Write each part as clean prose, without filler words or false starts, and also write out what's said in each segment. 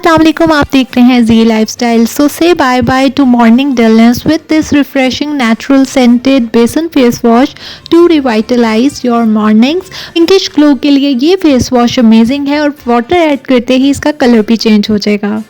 अस्सलाम वालेकुम, आप देख रहे हैं जी lifestyle. So say bye bye to morning dullness with this refreshing natural scented besan face wash to revitalize your mornings. Pinkish glow के लिए ये फेस वॉश अमेजिंग है और वाटर ऐड करते ही इसका कलर भी चेंज हो जाएगा।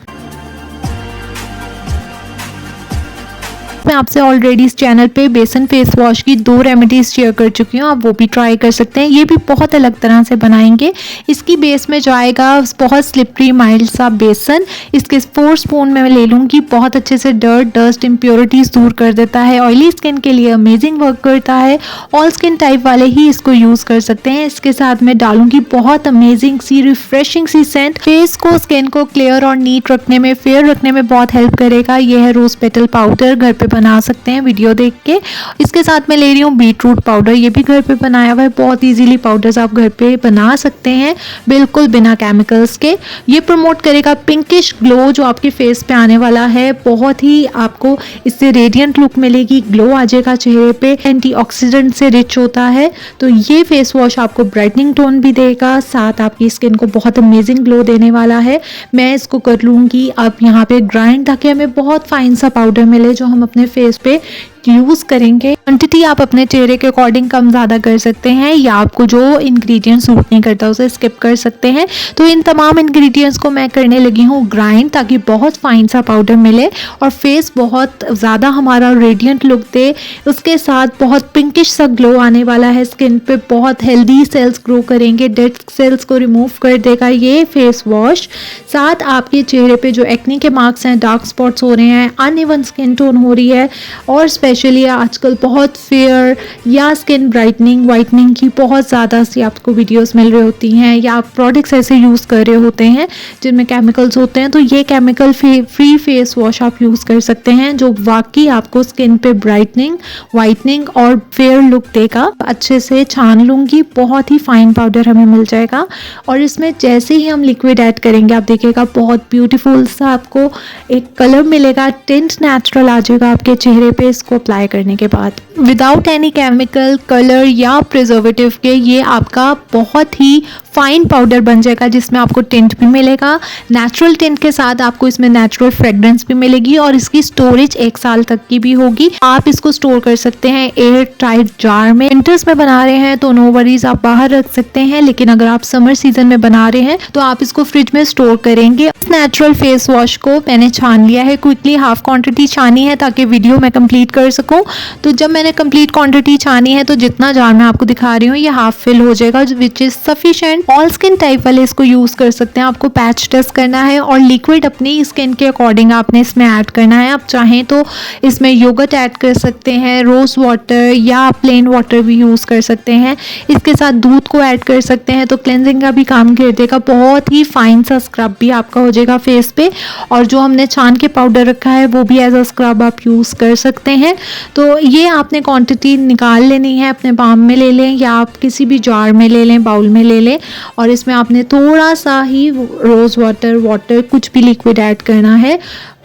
मैं आपसे ऑलरेडी इस चैनल पे बेसन फेस वॉश की 2 रेमेडीज शेयर कर चुकी हूँ, आप वो भी ट्राई कर सकते हैं। ये भी बहुत अलग तरह से बनाएंगे। इसकी बेस में जाएगा बहुत स्लिपरी माइल्ड सा बेसन। इसके 4 स्पून मैं ले लूँगी। बहुत अच्छे से डस्ट इम्प्योरिटीज़ दूर कर देता है। ऑयली स्किन के लिए अमेजिंग वर्क करता है। ऑल स्किन टाइप वाले ही इसको यूज़ कर सकते हैं। इसके साथ मैं डालूंगी बहुत अमेजिंग सी रिफ्रेशिंग सी सेंट। फेस को स्किन को क्लियर और नीट रखने में, फेयर रखने में बहुत हेल्प करेगा। यह है रोज पेटल पाउडर, घर पे बना सकते हैं वीडियो देख के। इसके साथ मैं ले रही हूँ बीट रूट पाउडर, ये भी घर पे बनाया हुआ है। बहुत इजीली पाउडर्स आप घर पे बना सकते हैं बिल्कुल बिना केमिकल्स के। ये प्रमोट करेगा पिंकिश ग्लो जो आपके फेस पे आने वाला है। बहुत ही आपको इससे रेडियंट लुक मिलेगी, ग्लो आ जाएगा चेहरे पे। एंटीऑक्सीडेंट से रिच होता है, तो ये फेस वॉश आपको ब्राइटनिंग टोन भी देगा, साथ आपकी स्किन को बहुत अमेजिंग ग्लो देने वाला है। मैं इसको कर लूँगी अब यहाँ पे ग्राइंड, ताकि हमें बहुत फाइन सा पाउडर मिले जो हम अपने फेस पे यूज़ करेंगे। क्वांटिटी आप अपने चेहरे के अकॉर्डिंग कम ज़्यादा कर सकते हैं, या आपको जो इंग्रेडिएंट सूट नहीं करता उसे स्किप कर सकते हैं। तो इन तमाम इंग्रेडिएंट्स को मैं करने लगी हूँ ग्राइंड, ताकि बहुत फाइन सा पाउडर मिले और फेस बहुत ज़्यादा हमारा रेडियंट लुक दे। उसके साथ बहुत पिंकिश सा ग्लो आने वाला है स्किन पे। बहुत हेल्दी सेल्स ग्रो करेंगे, डेड सेल्स को रिमूव कर देगा ये फेस वॉश। साथ आपके चेहरे पे जो एक्ने के मार्क्स हैं, डार्क स्पॉट्स हो रहे हैं, अनइवन स्किन टोन हो रही है, और स्पेशली आजकल बहुत फेयर या स्किन ब्राइटनिंग वाइटनिंग की बहुत ज़्यादा सी आपको वीडियोस मिल रही होती हैं, या आप प्रोडक्ट्स ऐसे यूज़ कर रहे होते हैं जिनमें केमिकल्स होते हैं, तो ये केमिकल फ्री फेस वॉश आप यूज़ कर सकते हैं जो वाकई आपको स्किन पे ब्राइटनिंग वाइटनिंग और फेयर लुक देगा। अच्छे से छान लूँगी, बहुत ही फाइन पाउडर हमें मिल जाएगा। और इसमें जैसे ही हम लिक्विड ऐड करेंगे आप देखिएगा बहुत ब्यूटीफुल सा आपको एक कलर मिलेगा, टिंट नेचुरल आ जाएगा आपके चेहरे पे इसको अप्लाई करने के बाद। विदाउट एनी केमिकल कलर या प्रिजर्वेटिव के ये आपका बहुत ही फाइन पाउडर बन जाएगा, जिसमें आपको टिंट भी मिलेगा। नेचुरल टिंट के साथ आपको इसमें नेचुरल फ्रेग्रेंस भी मिलेगी, और इसकी स्टोरेज 1 साल तक की भी होगी। आप इसको स्टोर कर सकते हैं एयर टाइट जार में। विंटर्स में बना रहे हैं तो नो वरीज, आप बाहर रख सकते हैं, लेकिन अगर आप समर सीजन में बना रहे हैं तो आप इसको फ्रिज में स्टोर करेंगे। इस नेचुरल फेस वॉश को मैंने छान लिया है क्विकली, हाफ क्वांटिटी छानी है ताकि वीडियो में कंप्लीट कर सकूं। तो जब मैंने कंप्लीट क्वांटिटी छानी है तो जितना जार मैं आपको दिखा रही हूँ ये हाफ फिल हो जाएगा, which is sufficient. All skin type वाले इसको यूज कर सकते हैं। आपको पैच टेस्ट करना है और लिक्विड अपनी स्किन के अकॉर्डिंग आपने इसमें ऐड करना है। आप चाहें तो इसमें योगर्ट ऐड कर सकते हैं, रोज वाटर या प्लेन वाटर भी यूज कर सकते हैं। इसके साथ दूध को ऐड कर सकते हैं तो क्लेंजिंग का भी काम कर देगा। बहुत ही फाइन सा स्क्रब भी आपका हो जाएगा फेस पे, और जो हमने छान के पाउडर रखा है वो भी एज अ स्क्रब आप यूज कर सकते हैं। तो ये आपने क्वांटिटी निकाल लेनी है, अपने पाम में ले लें या आप किसी भी जार में ले लें, बाउल में ले लें, और इसमें आपने थोड़ा सा ही रोज वाटर कुछ भी लिक्विड ऐड करना है।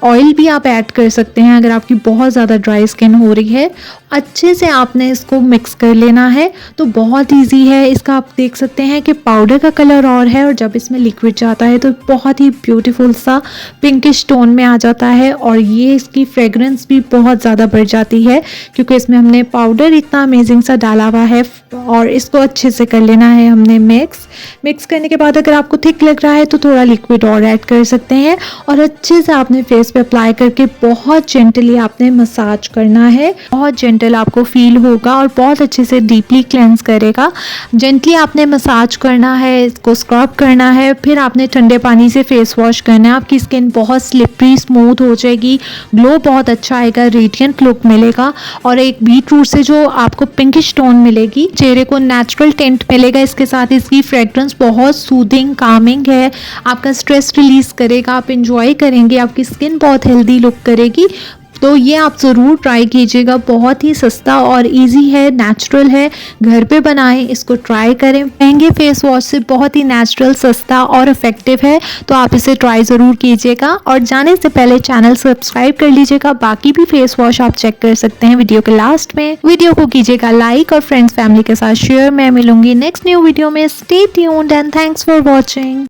ऑयल भी आप ऐड कर सकते हैं अगर आपकी बहुत ज़्यादा ड्राई स्किन हो रही है। अच्छे से आपने इसको मिक्स कर लेना है। तो बहुत इजी है, इसका आप देख सकते हैं कि पाउडर का कलर और है, और जब इसमें लिक्विड जाता है तो बहुत ही ब्यूटीफुल सा पिंकिश टोन में आ जाता है, और ये इसकी फ्रेग्रेंस भी बहुत ज़्यादा बढ़ जाती है क्योंकि इसमें हमने पाउडर इतना अमेजिंग सा डाला हुआ है। और इसको अच्छे से कर लेना है हमने मिक्स करने के बाद अगर आपको थिक लग रहा है तो थोड़ा लिक्विड और ऐड कर सकते हैं, और अच्छे से आपने फेस पे अप्लाई करके बहुत जेंटली आपने मसाज करना है। बहुत जेंटल आपको फील होगा और बहुत अच्छे से डीपली क्लेंस करेगा। जेंटली आपने मसाज करना है, इसको स्क्रब करना है, फिर आपने ठंडे पानी से फेस वॉश करना है। आपकी स्किन बहुत स्लिपरी स्मूथ हो जाएगी, ग्लो बहुत अच्छा आएगा, रेडियंट लुक मिलेगा, और एक बीट रूट से जो आपको पिंकिश टोन मिलेगी, चेहरे को नेचुरल टिंट मिलेगा। इसके साथ इसकी फ्रेग्रेंस बहुत सूदिंग कामिंग है, आपका स्ट्रेस रिलीज करेगा, आप इंजॉय करेंगे, आपकी स्किन बहुत हेल्दी लुक करेगी। तो ये आप ज़रूर ट्राई कीजिएगा। बहुत ही सस्ता और इजी है, नेचुरल है, घर पे बनाएं, इसको ट्राई करें। महंगे फेस वॉश से बहुत ही नेचुरल, सस्ता और इफेक्टिव है, तो आप इसे ट्राई ज़रूर कीजिएगा। और जाने से पहले चैनल सब्सक्राइब कर लीजिएगा। बाकी भी फेस वॉश आप चेक कर सकते हैं वीडियो के लास्ट में। वीडियो को कीजिएगा लाइक और फ्रेंड्स फैमिली के साथ शेयर। मैं मिलूंगी नेक्स्ट न्यू वीडियो में। Stay tuned and thanks for watching.